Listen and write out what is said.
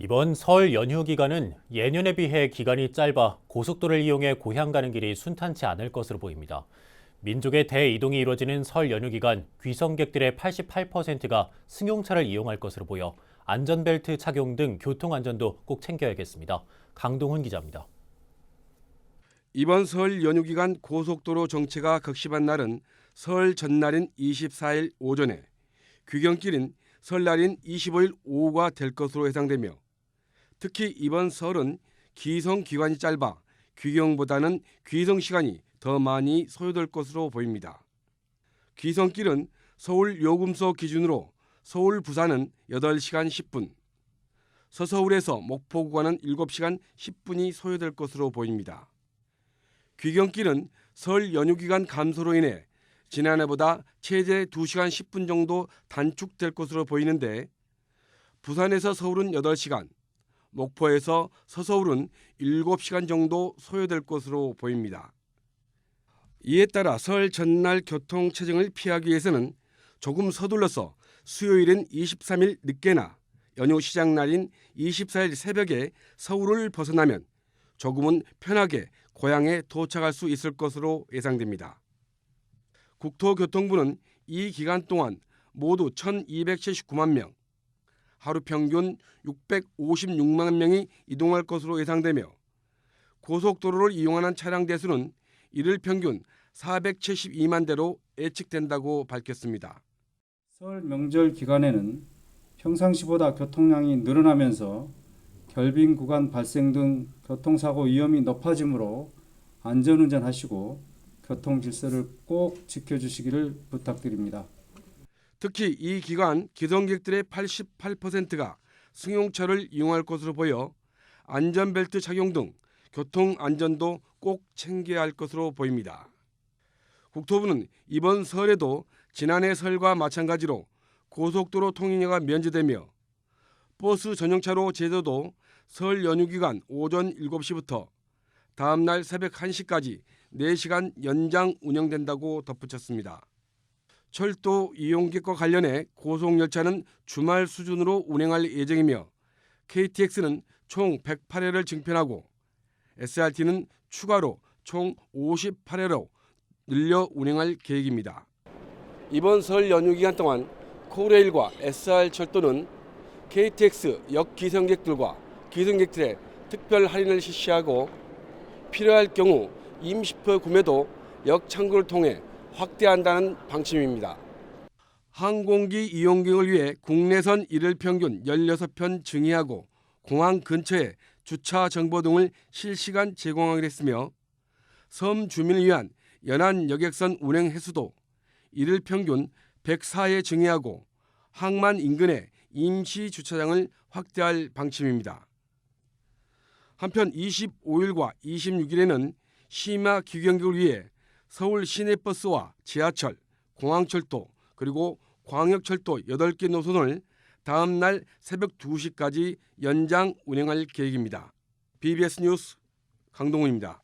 이번 설 연휴 기간은 예년에 비해 기간이 짧아 고속도로를 이용해 고향 가는 길이 순탄치 않을 것으로 보입니다. 민족의 대이동이 이루어지는 설 연휴 기간 귀성객들의 88%가 승용차를 이용할 것으로 보여 안전벨트 착용 등 교통안전도 꼭 챙겨야겠습니다. 강동훈 기자입니다. 이번 설 연휴 기간 고속도로 정체가 극심한 날은 설 전날인 24일 오전에, 귀경길인 설날인 25일 오후가 될 것으로 예상되며, 특히 이번 설은 기성 기간이 짧아 귀경보다는 귀성 시간이 더 많이 소요될 것으로 보입니다. 귀성길은 서울 요금소 기준으로 서울 부산은 8시간 10분, 서서울에서 목포 구간은 7시간 10분이 소요될 것으로 보입니다. 귀경길은 설 연휴 기간 감소로 인해 지난해보다 최대 2시간 10분 정도 단축될 것으로 보이는데, 부산에서 서울은 8시간, 목포에서 서서울은 7시간 정도 소요될 것으로 보입니다. 이에 따라 설 전날 교통 체증을 피하기 위해서는 조금 서둘러서 수요일인 23일 늦게나 연휴 시작 날인 24일 새벽에 서울을 벗어나면 조금은 편하게 고향에 도착할 수 있을 것으로 예상됩니다. 국토교통부는 이 기간 동안 모두 1,279만 명, 하루 평균 656만 명이 이동할 것으로 예상되며, 고속도로를 이용하는 차량 대수는 이를 평균 472만 대로 예측된다고 밝혔습니다. 설 명절 기간에는 평상시보다 교통량이 늘어나면서 결빙 구간 발생 등 교통사고 위험이 높아지므로 안전운전하시고 교통 질서를 꼭 지켜주시기를 부탁드립니다. 특히 이 기간 귀성객들의 88%가 승용차를 이용할 것으로 보여 안전벨트 착용 등 교통안전도 꼭 챙겨야 할 것으로 보입니다. 국토부는 이번 설에도 지난해 설과 마찬가지로 고속도로 통행료가 면제되며, 버스 전용차로 제도도 설 연휴 기간 오전 7시부터 다음 날 새벽 1시까지 4시간 연장 운영된다고 덧붙였습니다. 철도 이용객과 관련해 고속열차는 주말 수준으로 운행할 예정이며, KTX는 총 108회를 증편하고 SRT는 추가로 총 58회로 늘려 운행할 계획입니다. 이번 설 연휴 기간 동안 코레일과 SR철도는 KTX 역기성객들과 기성객들의 특별 할인을 실시하고, 필요할 경우 임시표 구매도 역 창구를 통해 확대한다는 방침입니다. 항공기 이용객을 위해 국내선 일일 평균 16편 증이하고 공항 근처에 주차 정보 등을 실시간 제공하기로 했으며, 섬 주민을 위한 연안 여객선 운행 횟수도 일일 평균 104회 증이하고 항만 인근에 임시 주차장을 확대할 방침입니다. 한편 25일과 26일에는 심야 귀경객을 위해 서울 시내버스와 지하철, 공항철도 그리고 광역철도 8개 노선을 다음 날 새벽 2시까지 연장 운행할 계획입니다. BBS 뉴스 강동훈입니다.